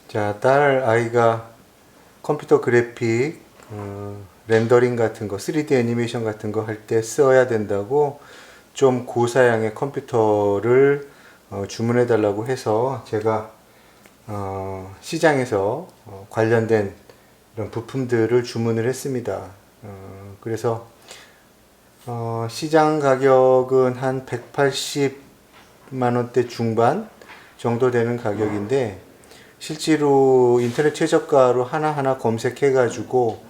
자, 딸 아이가 컴퓨터 그래픽, 렌더링 같은 거, 3D 애니메이션 같은 거 할 때 써야 된다고 좀 고사양의 컴퓨터를 주문해 달라고 해서 제가 시장에서 관련된 이런 부품들을 주문을 했습니다. 그래서 시장 가격은 한 180만 원대 중반 정도 되는 가격인데 실제로 인터넷 최저가로 하나하나 검색해 가지고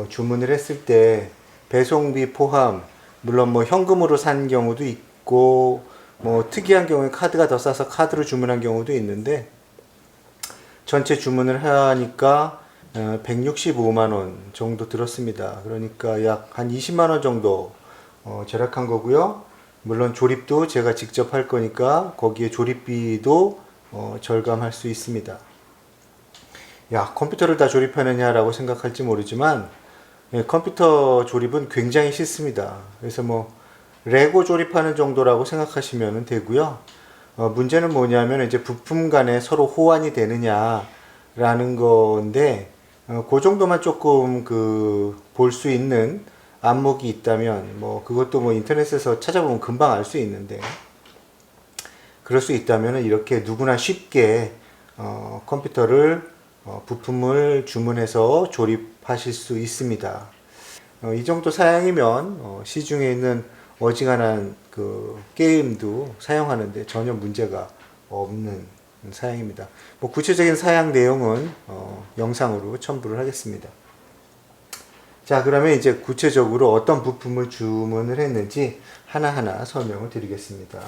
주문을 했을 때 배송비 포함, 물론 뭐 현금으로 산 경우도 있고 뭐 특이한 경우에 카드가 더 싸서 카드로 주문한 경우도 있는데 전체 주문을 하니까 165만 원 정도 들었습니다. 그러니까 약 한 20만 원 정도 절약한 거고요. 물론 조립도 제가 직접 할 거니까 거기에 조립비도 절감할 수 있습니다. 야, 컴퓨터를 다 조립하느냐라고 생각할지 모르지만 컴퓨터 조립은 굉장히 쉽습니다. 그래서 뭐 레고 조립하는 정도라고 생각하시면 되고요. 문제는 뭐냐면 이제 부품 간에 서로 호환이 되느냐라는 건데 그 정도만 조금 볼 수 있는 안목이 있다면 뭐 그것도 뭐 인터넷에서 찾아보면 금방 알 수 있는데 그럴 수 있다면 이렇게 누구나 쉽게 컴퓨터를 부품을 주문해서 조립하실 수 있습니다. 이 정도 사양이면 시중에 있는 어지간한 그 게임도 사용하는데 전혀 문제가 없는 사양입니다. 뭐 구체적인 사양 내용은 영상으로 첨부를 하겠습니다. 자, 그러면 이제 구체적으로 어떤 부품을 주문을 했는지 하나하나 설명을 드리겠습니다.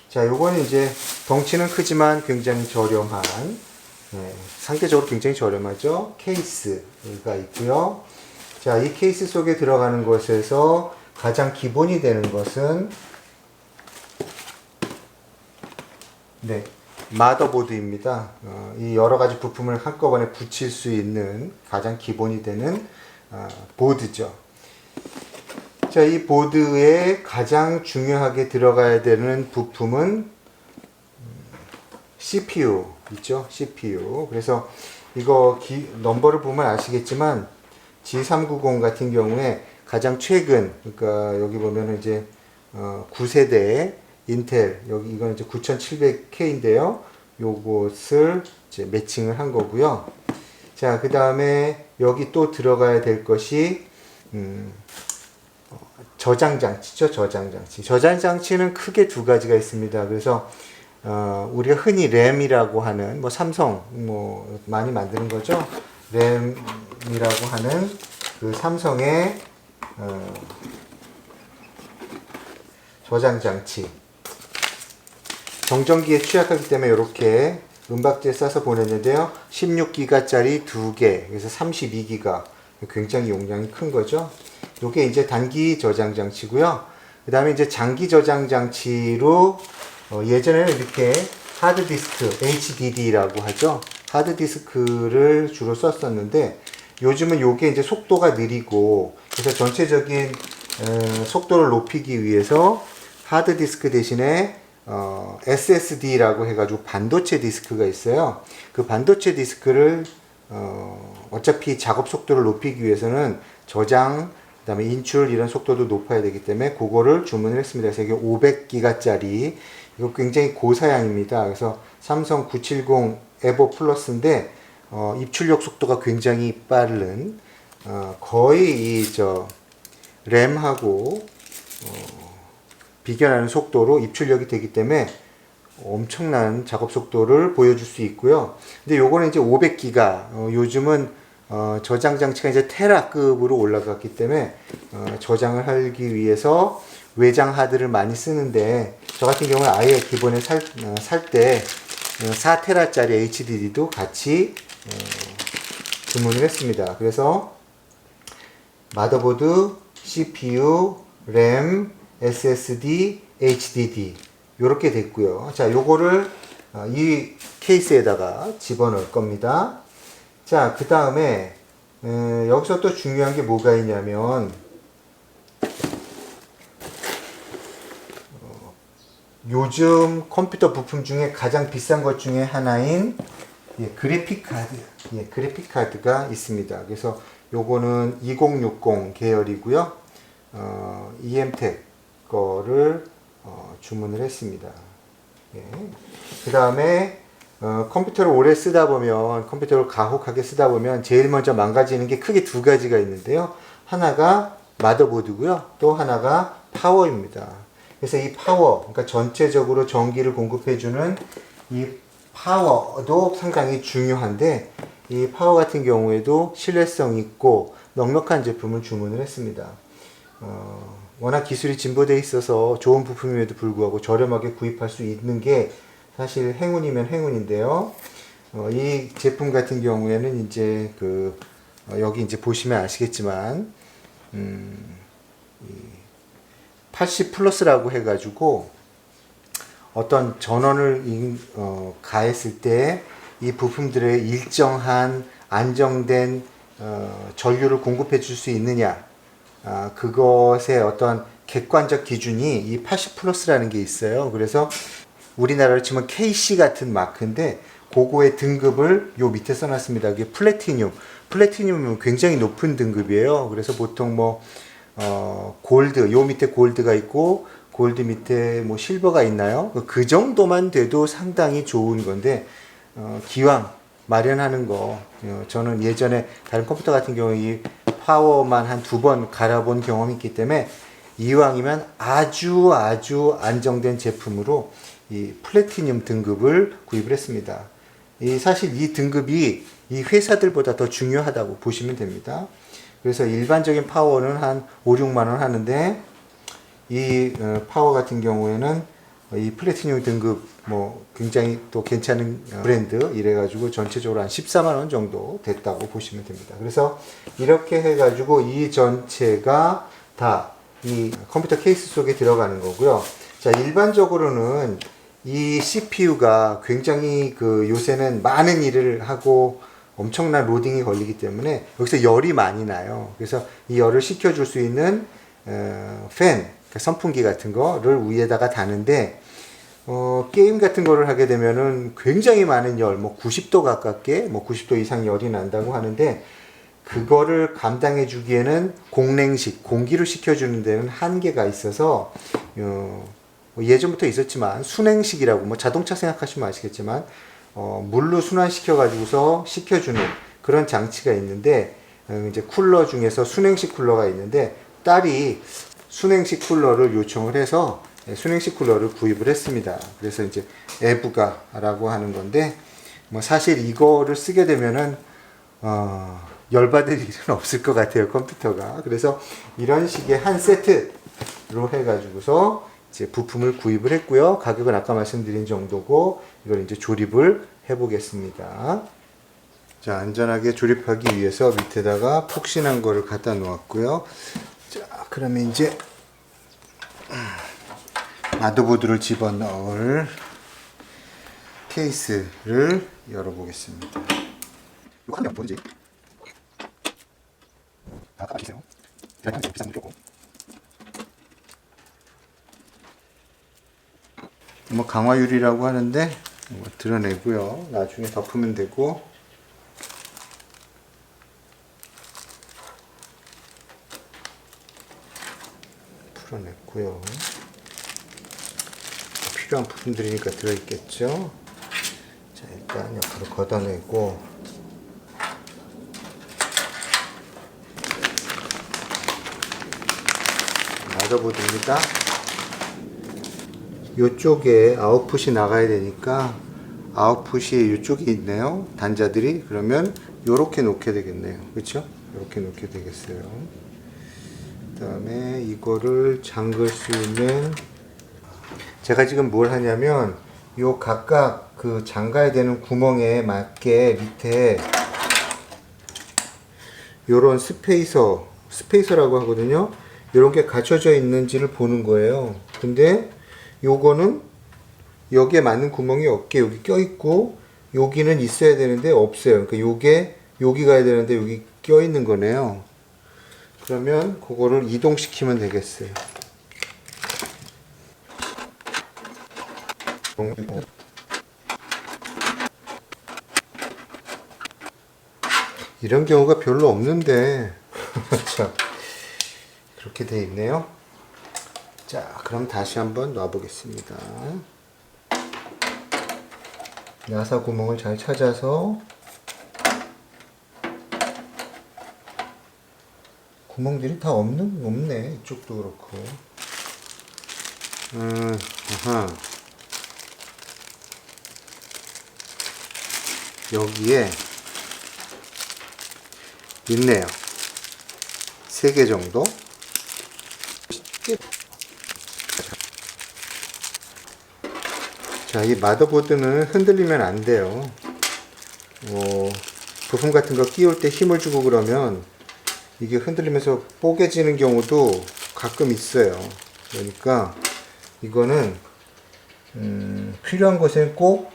자, 요거는 이제 덩치는 크지만 굉장히 저렴한, 상대적으로 굉장히 저렴하죠. 케이스가 있고요. 자, 이 케이스 속에 들어가는 것에서 가장 기본이 되는 것은 마더보드입니다. 이 여러 가지 부품을 한꺼번에 붙일 수 있는 가장 기본이 되는 보드죠. 자, 이 보드에 가장 중요하게 들어가야 되는 부품은 CPU 있죠. CPU. 그래서 이거 넘버를 보면 아시겠지만 G390 같은 경우에 가장 최근, 그러니까 여기 보면 이제 9세대 인텔, 여기 이건 이제 9700K인데요. 요것을 이제 매칭을 한 거고요. 자, 그 다음에 여기 또 들어가야 될 것이 저장 장치죠. 저장 장치. 저장 장치는 크게 두 가지가 있습니다. 그래서 우리가 흔히 램이라고 하는 뭐 삼성 뭐 많이 만드는 거죠. 램이라고 하는 그 삼성의 저장 장치. 정전기에 취약하기 때문에 이렇게 은박지에 싸서 보냈는데요. 16기가짜리 2개, 그래서 32기가. 굉장히 용량이 큰 거죠. 이게 이제 단기 저장 장치고요. 그 다음에 이제 장기 저장 장치로 예전에는 이렇게 하드디스크, HDD라고 하죠. 하드디스크를 주로 썼었는데 요즘은 요게 이제 속도가 느리고 그래서 전체적인 속도를 높이기 위해서 하드디스크 대신에 SSD라고 해가지고 반도체 디스크가 있어요. 그 반도체 디스크를 어차피 작업 속도를 높이기 위해서는 저장, 그 다음에 인출 이런 속도도 높아야 되기 때문에 그거를 주문을 했습니다. 그래서 이게 500기가짜리 이거 굉장히 고사양입니다. 그래서 삼성 970 에보 플러스인데 입출력 속도가 굉장히 빠른 거의 램하고 비교하는 속도로 입출력이 되기 때문에 엄청난 작업 속도를 보여줄 수 있고요. 근데 요거는 이제 500기가, 요즘은 저장 장치가 이제 테라급으로 올라갔기 때문에 저장을 하기 위해서 외장 하드를 많이 쓰는데 저 같은 경우는 아예 기본에 살 때 4테라짜리 HDD도 같이 주문을 했습니다. 그래서 마더보드, CPU, 램, SSD, HDD 이렇게 됐고요. 자, 요거를 이 케이스에다가 집어넣을 겁니다. 자, 그 다음에 여기서 또 중요한 게 뭐가 있냐면 요즘 컴퓨터 부품 중에 가장 비싼 것 중에 하나인 그래픽 카드, 그래픽 카드가 있습니다. 그래서 요거는 2060 계열이고요. EMTEC 거를 주문을 했습니다. 그 다음에 컴퓨터를 오래 쓰다 보면, 컴퓨터를 가혹하게 쓰다 보면 제일 먼저 망가지는 게 크게 두 가지가 있는데요. 하나가 마더보드고요. 또 하나가 파워입니다. 그래서 이 파워, 그러니까 전체적으로 전기를 공급해주는 이 파워도 상당히 중요한데, 이 파워 같은 경우에도 신뢰성 있고 넉넉한 제품을 주문을 했습니다. 워낙 기술이 진보되어 있어서 좋은 부품임에도 불구하고 저렴하게 구입할 수 있는 게 사실 행운이면 행운인데요. 이 제품 같은 경우에는 이제 여기 이제 보시면 아시겠지만 80 플러스라고 해가지고 어떤 전원을 가했을 때 이 부품들의 일정한 안정된 전류를 공급해 줄 수 있느냐, 그것의 어떤 객관적 기준이 이 80 플러스라는 게 있어요. 그래서 우리나라로 치면 KC 같은 마크인데 그거의 등급을 요 밑에 써놨습니다. 이게 플래티늄. 플래티늄은 굉장히 높은 등급이에요. 그래서 보통 골드, 요 밑에 골드가 있고 골드 밑에 실버가 있나요? 그 정도만 돼도 상당히 좋은 건데 기왕 마련하는 거, 저는 예전에 다른 컴퓨터 같은 경우에 이 파워만 한 2번 갈아본 경험이 있기 때문에 이왕이면 아주 안정된 제품으로 이 플래티늄 등급을 구입을 했습니다. 사실 이 등급이 이 회사들보다 더 중요하다고 보시면 됩니다. 그래서 일반적인 파워는 한 5, 6만 원 하는데 이 파워 같은 경우에는 이 플래티늄 등급 굉장히 또 괜찮은 브랜드 이래가지고 전체적으로 한 14만 원 정도 됐다고 보시면 됩니다. 그래서 이렇게 해가지고 이 전체가 다 이 컴퓨터 케이스 속에 들어가는 거고요. 자, 일반적으로는 이 CPU가 굉장히 요새는 많은 일을 하고 엄청난 로딩이 걸리기 때문에 여기서 열이 많이 나요. 그래서 이 열을 식혀줄 수 있는 팬, 선풍기 같은 거를 위에다가 다는데 게임 같은 거를 하게 되면은 굉장히 많은 열, 90도 가깝게 90도 이상 열이 난다고 하는데 그거를 감당해 주기에는 공냉식, 공기로 식혀주는 데는 한계가 있어서 예전부터 있었지만 순행식이라고 자동차 생각하시면 아시겠지만 물로 순환시켜 가지고서 식혀주는 그런 장치가 있는데 이제 쿨러 중에서 순행식 쿨러가 있는데 딸이 순행식 쿨러를 요청을 해서 순행식 쿨러를 구입을 했습니다. 그래서 이제 에브가라고 하는 건데 사실 이거를 쓰게 되면은 열받을 일은 없을 것 같아요, 컴퓨터가. 그래서 이런 식의 한 세트로 해가지고서 이제 부품을 구입을 했고요. 가격은 아까 말씀드린 정도고 이걸 이제 조립을 해보겠습니다. 자, 안전하게 조립하기 위해서 밑에다가 폭신한 거를 갖다 놓았고요. 자, 그러면 이제 마더보드를 집어넣을 케이스를 열어보겠습니다. 이거 하면 뭐지? 아까 아시세요? 비싼 물이고. 강화유리라고 하는데 드러내고요. 나중에 덮으면 되고. 풀어냈고요. 필요한 부품들이니까 들어있겠죠. 자, 일단 옆으로 걷어내고. 마더보드입니다. 이쪽에 아웃풋이 나가야 되니까 아웃풋이 이쪽에 있네요. 단자들이. 그러면 요렇게 놓게 되겠네요. 그렇죠? 이렇게 놓게 되겠어요. 그 다음에 이거를 잠글 수 있는, 제가 지금 뭘 하냐면 요 각각 잠가야 되는 구멍에 맞게 밑에 요런 스페이서라고 하거든요. 이런 게 갖춰져 있는지를 보는 거예요. 근데 요거는 여기에 맞는 구멍이 없게 여기 껴있고 여기는 있어야 되는데 없어요. 그러니까 요게 여기 가야 되는데 여기 껴있는 거네요. 그러면 그거를 이동시키면 되겠어요. 이런 경우가 별로 없는데 자, 그렇게 돼 있네요. 자, 그럼 다시 한번 놔 보겠습니다. 나사 구멍을 잘 찾아서 구멍들이 다 없네. 이쪽도 그렇고. 아하. 여기에 있네요. 3개 정도. 자, 이 마더보드는 흔들리면 안 돼요. 부품 같은 거 끼울 때 힘을 주고 그러면 이게 흔들리면서 뽀개지는 경우도 가끔 있어요. 그러니까 이거는 필요한 곳엔 꼭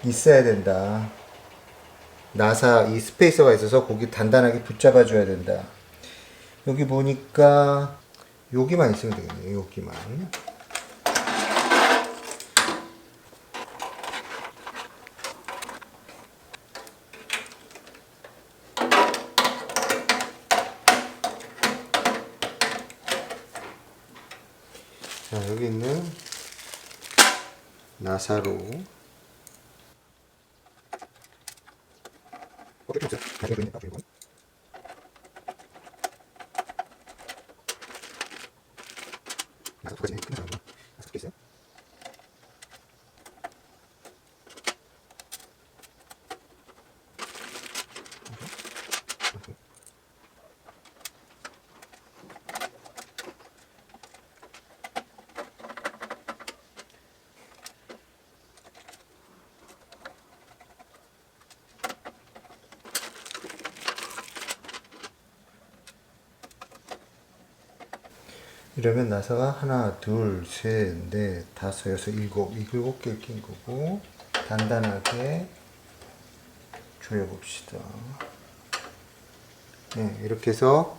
있어야 된다. 나사 이 스페이서가 있어서 거기 단단하게 붙잡아 줘야 된다. 여기 보니까 여기만 있으면 되겠네요. 여기만. 자, 여기 있는 나사로 이러면 나사가 하나, 둘, 셋, 넷, 다섯, 여섯, 일곱 개 낀 거고 단단하게 조여봅시다. 네, 이렇게 해서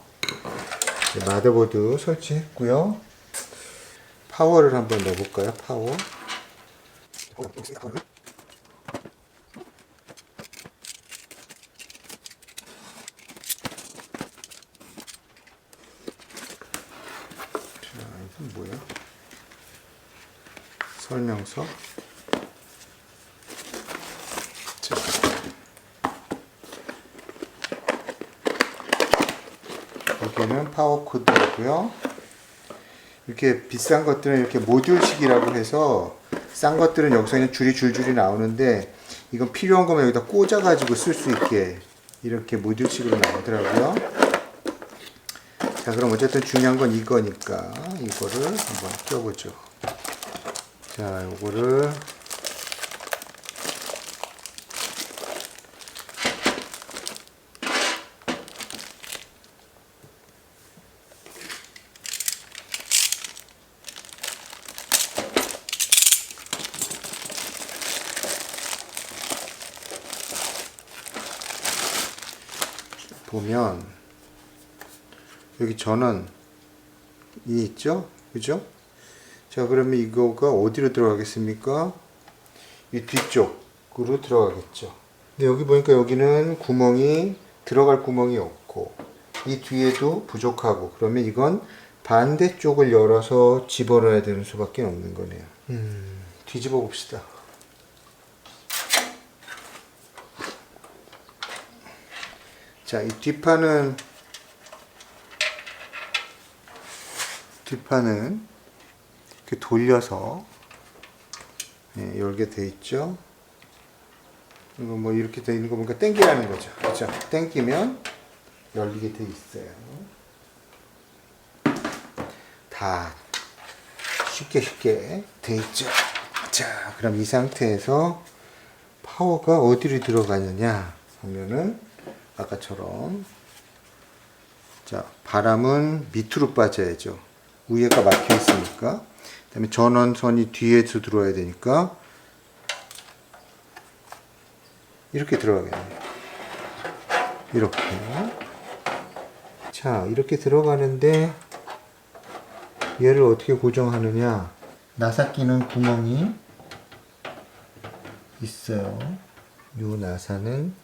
마더보드 설치했고요. 파워를 한번 넣어볼까요? 파워. 이건 뭐야? 설명서. 자. 여기는 파워 코드고요. 이렇게 비싼 것들은 이렇게 모듈식이라고 해서 싼 것들은 여기서 그냥 줄이 줄줄이 나오는데 이건 필요한 거면 여기다 꽂아 가지고 쓸 수 있게 이렇게 모듈식으로 나오더라고요. 자, 그럼 어쨌든 중요한 건 이거니까 이거를 한번 껴보죠. 자, 요거를 보면 여기 전원이 있죠? 그죠? 자, 그러면 이거가 어디로 들어가겠습니까? 이 뒤쪽으로 들어가겠죠. 근데 여기 보니까 여기는 들어갈 구멍이 없고 이 뒤에도 부족하고 그러면 이건 반대쪽을 열어서 집어넣어야 되는 수밖에 없는 거네요. 뒤집어 봅시다. 자, 이 뒷판은 이렇게 돌려서 열게 돼 있죠. 이거 뭐 이렇게 돼 있는 거 보니까 당기라는 거죠. 그렇죠? 당기면 열리게 돼 있어요. 다 쉽게 돼 있죠. 자, 그럼 이 상태에서 파워가 어디로 들어가느냐 하면은 아까처럼 자, 바람은 밑으로 빠져야죠. 위에가 막혀 있으니까. 그다음에 전원선이 뒤에서 들어와야 되니까 이렇게 들어가겠네요. 이렇게. 자, 이렇게 들어가는데 얘를 어떻게 고정하느냐? 나사 끼는 구멍이 있어요. 요 나사는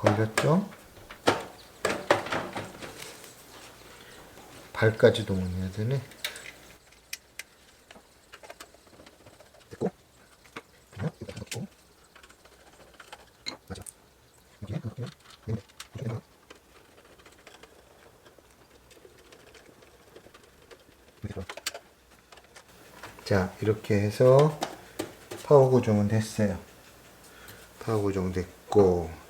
걸렸죠? 발까지 동원해야 되네. 됐고. 그냥 이거 다 넣고. 맞아. 여기에 넣을게요. 네. 이렇게 넣어. 자, 이렇게 해서 파워 고정은 됐어요. 파워 고정 됐고,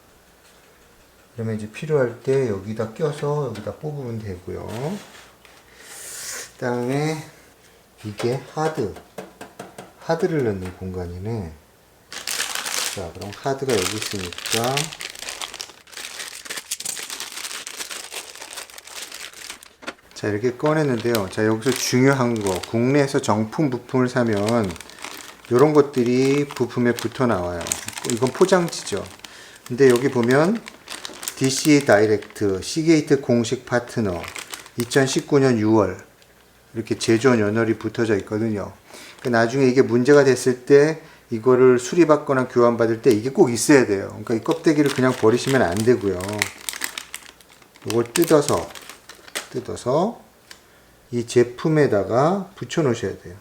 그러면 이제 필요할 때 여기다 껴서 여기다 뽑으면 되고요. 그 다음에 이게 하드를 넣는 공간이네. 자, 그럼 하드가 여기 있으니까 자, 이렇게 꺼냈는데요. 자, 여기서 중요한 거, 국내에서 정품 부품을 사면 이런 것들이 부품에 붙어 나와요. 이건 포장지죠. 근데 여기 보면 DC 다이렉트, 시게이트 공식 파트너 2019년 6월 이렇게 제조원 연월이 붙어져 있거든요. 그러니까 나중에 이게 문제가 됐을 때 이거를 수리받거나 교환받을 때 이게 꼭 있어야 돼요. 그러니까 이 껍데기를 그냥 버리시면 안 되고요. 이걸 뜯어서 이 제품에다가 붙여 놓으셔야 돼요.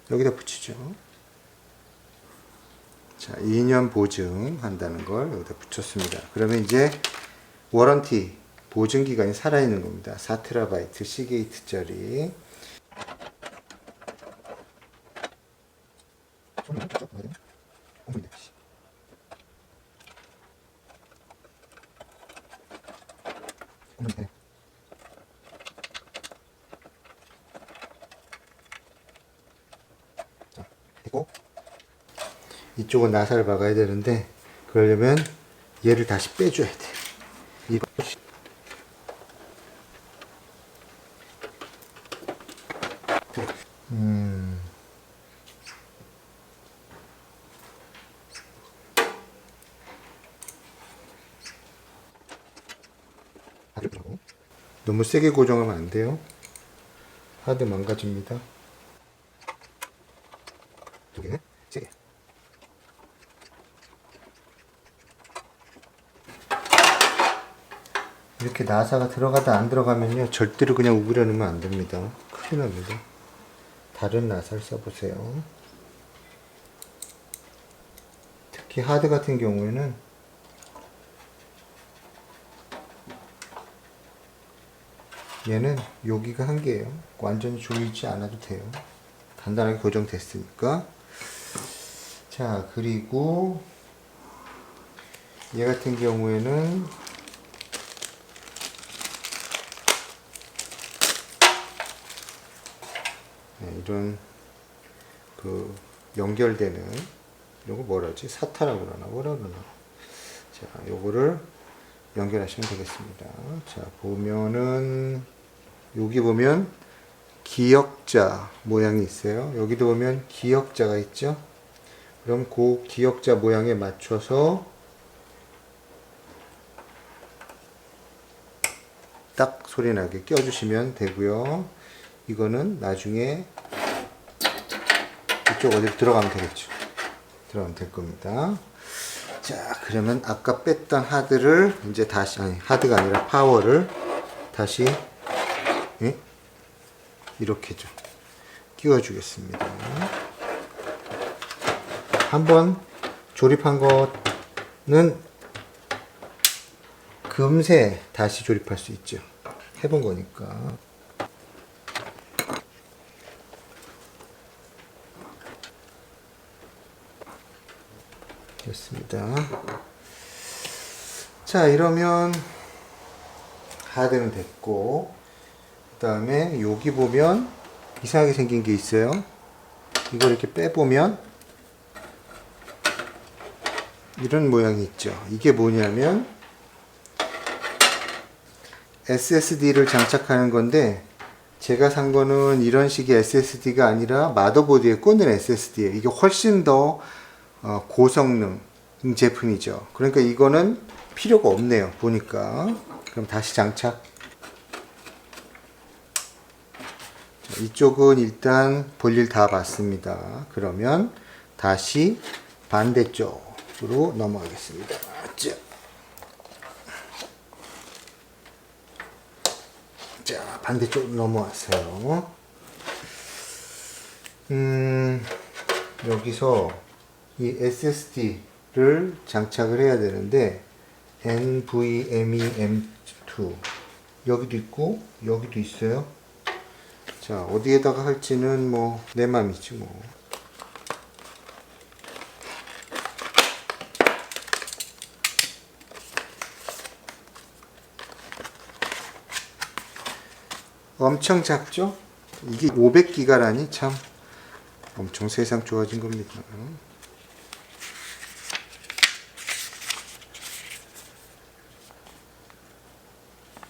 여기다 붙이죠. 자, 2년 보증한다는 걸 여기다 붙였습니다. 그러면 이제 워런티 보증 기간이 살아있는 겁니다. 4TB 시게이트짜리. 됐고, 이쪽은 나사를 박아야 되는데 그러려면 얘를 다시 빼줘야 돼. 이거 너무 세게 고정하면 안 돼요. 하드 망가집니다. 두 개는 세게. 이렇게 나사가 들어가다 안 들어가면요 절대로 그냥 우그려 놓으면 안 됩니다. 큰일 납니다. 다른 나사를 써보세요. 특히 하드 같은 경우에는 얘는 여기가 한계예요. 완전히 조이지 않아도 돼요. 간단하게 고정됐으니까. 자, 그리고 얘 같은 경우에는 네, 이런 그 연결되는 이런 거 뭐라지? 사타라고 그러나 뭐라 그러나. 자, 요거를 연결하시면 되겠습니다. 자, 보면은 여기 보면 기역자 모양이 있어요. 여기도 보면 기역자가 있죠. 그럼 그 기역자 모양에 맞춰서 딱 소리 나게 껴주시면 되고요. 이거는 나중에 이쪽 어디로 들어가면 되겠죠. 들어가면 될 겁니다. 자, 그러면 아까 뺐던 하드를 이제 다시, 아니, 하드가 아니라 파워를 다시, 예? 이렇게 좀 끼워 주겠습니다. 한번 조립한 거는 금세 다시 조립할 수 있죠. 해본 거니까. 됐습니다. 자, 이러면 하드는 됐고, 그 다음에 여기 보면 이상하게 생긴 게 있어요. 이걸 이렇게 빼보면 이런 모양이 있죠. 이게 뭐냐면 SSD를 장착하는 건데, 제가 산 거는 이런 식의 SSD가 아니라 마더보드에 꽂는 SSD예요. 이게 훨씬 더 고성능 제품이죠. 그러니까 이거는 필요가 없네요. 보니까. 그럼 다시 장착. 이쪽은 일단 볼일 다 봤습니다. 그러면 다시 반대쪽으로 넘어가겠습니다. 자. 자, 반대쪽으로 넘어왔어요. 여기서 이 SSD를 장착을 해야 되는데 NVMe M2 여기도 있고 여기도 있어요. 자, 어디에다가 할지는 뭐 내 맘이지 뭐. 엄청 작죠? 이게 500기가라니 참 엄청 세상 좋아진 겁니다.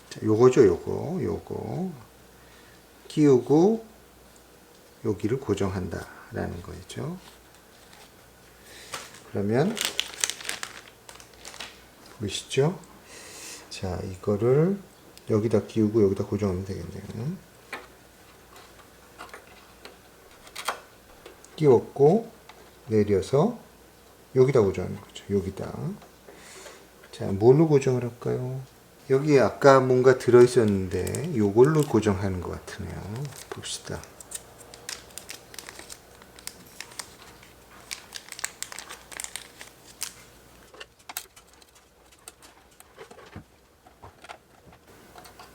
자, 요거죠, 요거 끼우고 여기를 고정한다 라는 거죠. 그러면 보이시죠? 자, 이거를 여기다 끼우고 여기다 고정하면 되겠네요. 끼웠고 내려서 여기다 고정하는 거죠. 여기다. 자, 뭘로 고정을 할까요? 여기 아까 뭔가 들어있었는데 요걸로 고정하는 것 같으네요. 봅시다.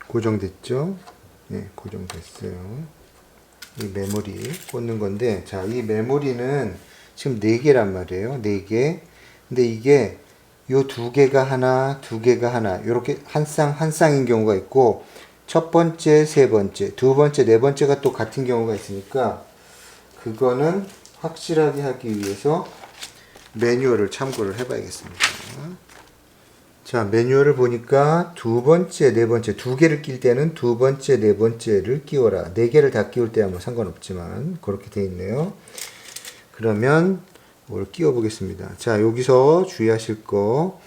고정됐죠? 네, 고정됐어요. 이 메모리 꽂는 건데, 자, 이 메모리는 지금 4개란 말이에요. 4개. 근데 이게 요 2개가 하나, 2개가 하나, 요렇게 한 쌍인 경우가 있고, 첫 번째, 세 번째, 두 번째, 네 번째가 또 같은 경우가 있으니까, 그거는 확실하게 하기 위해서 매뉴얼을 참고를 해 봐야겠습니다. 자, 매뉴얼을 보니까 두 번째, 네 번째, 2개를 낄 때는 두 번째, 네 번째를 끼워라. 4개를 다 끼울 때야 뭐 상관없지만, 그렇게 돼 있네요. 그러면 뭘 끼워 보겠습니다. 자, 여기서 주의하실 거,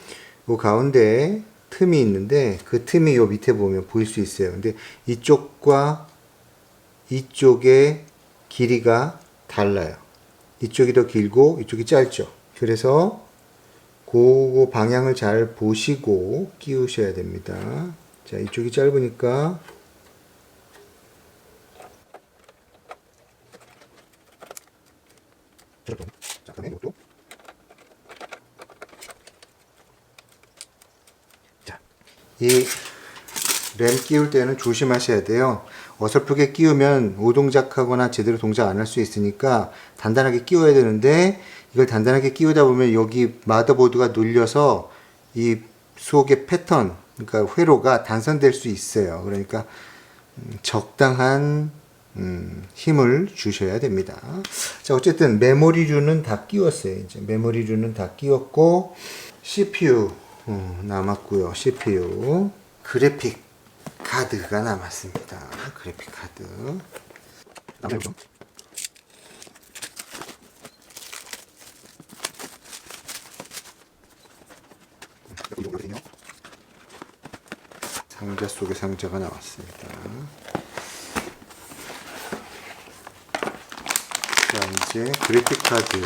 요 가운데 틈이 있는데, 그 틈이 요 밑에 보면 보일 수 있어요. 근데 이쪽과 이쪽의 길이가 달라요. 이쪽이 더 길고, 이쪽이 짧죠. 그래서 그 방향을 잘 보시고 끼우셔야 됩니다. 자, 이쪽이 짧으니까 자, 그다음에 이것도 자, 이 램 끼울 때는 조심하셔야 돼요. 어설프게 끼우면 오동작하거나 제대로 동작 안 할 수 있으니까 단단하게 끼워야 되는데, 이걸 단단하게 끼우다 보면 여기 마더보드가 눌려서 이 속의 패턴, 그러니까 회로가 단선될 수 있어요. 그러니까 적당한 힘을 주셔야 됩니다. 자, 어쨌든 메모리류는 다 끼웠어요. 이제 메모리류는 다 끼웠고, CPU 남았고요. CPU 그래픽 카드가 남았습니다. 그래픽 카드 남았죠. 상자 속에 상자가 나왔습니다. 자, 이제 그래픽 카드.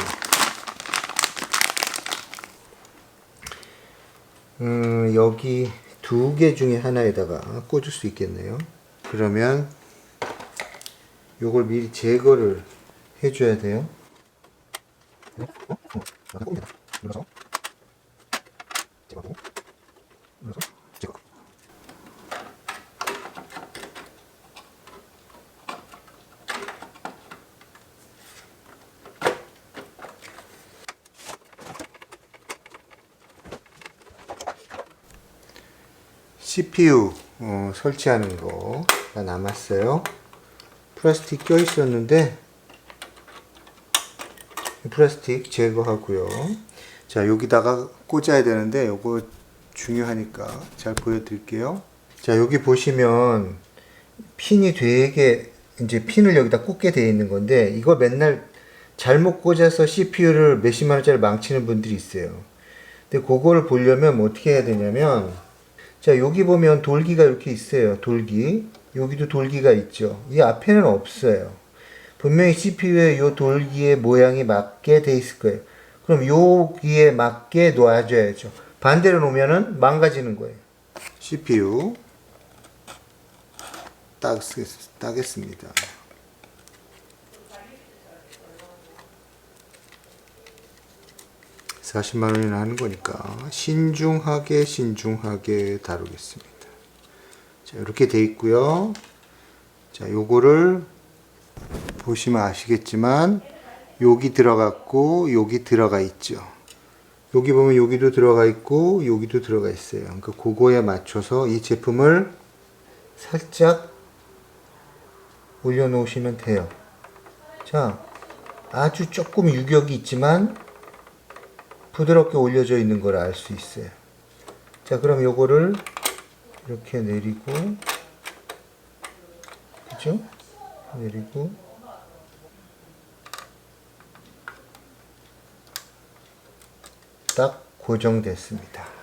여기 2개 중에 하나에다가 꽂을 수 있겠네요. 그러면 요걸 미리 제거를 해줘야 돼요. 눌러서 제거하고, 눌러서 제거. CPU 설치하는 거가 남았어요. 플라스틱 껴 있었는데 플라스틱 제거하고요. 자, 여기다가 꽂아야 되는데 요거 중요하니까 잘 보여드릴게요. 자, 여기 보시면 핀이 되게, 이제 핀을 여기다 꽂게 되어 있는 건데, 이거 맨날 잘못 꽂아서 CPU를 몇십만 원짜리 망치는 분들이 있어요. 근데 그거를 보려면 뭐 어떻게 해야 되냐면, 자, 여기 보면 돌기가 이렇게 있어요. 돌기. 여기도 돌기가 있죠. 이 앞에는 없어요. 분명히 CPU에 이 돌기의 모양이 맞게 돼 있을 거예요. 그럼 여기에 맞게 놓아줘야죠. 반대로 놓으면은 망가지는 거예요. CPU 따겠습니다. $40만원이나 하는 거니까 신중하게 다루겠습니다. 자, 이렇게 돼 있고요. 자, 요거를 보시면 아시겠지만 여기 들어갔고 여기 들어가 있죠. 여기 보면 여기도 들어가 있고 여기도 들어가 있어요. 그러니까 그거에 맞춰서 이 제품을 살짝 올려 놓으시면 돼요. 자, 아주 조금 유격이 있지만 부드럽게 올려져 있는 걸 알 수 있어요. 자, 그럼 요거를 이렇게 내리고, 그죠? 내리고, 딱 고정됐습니다.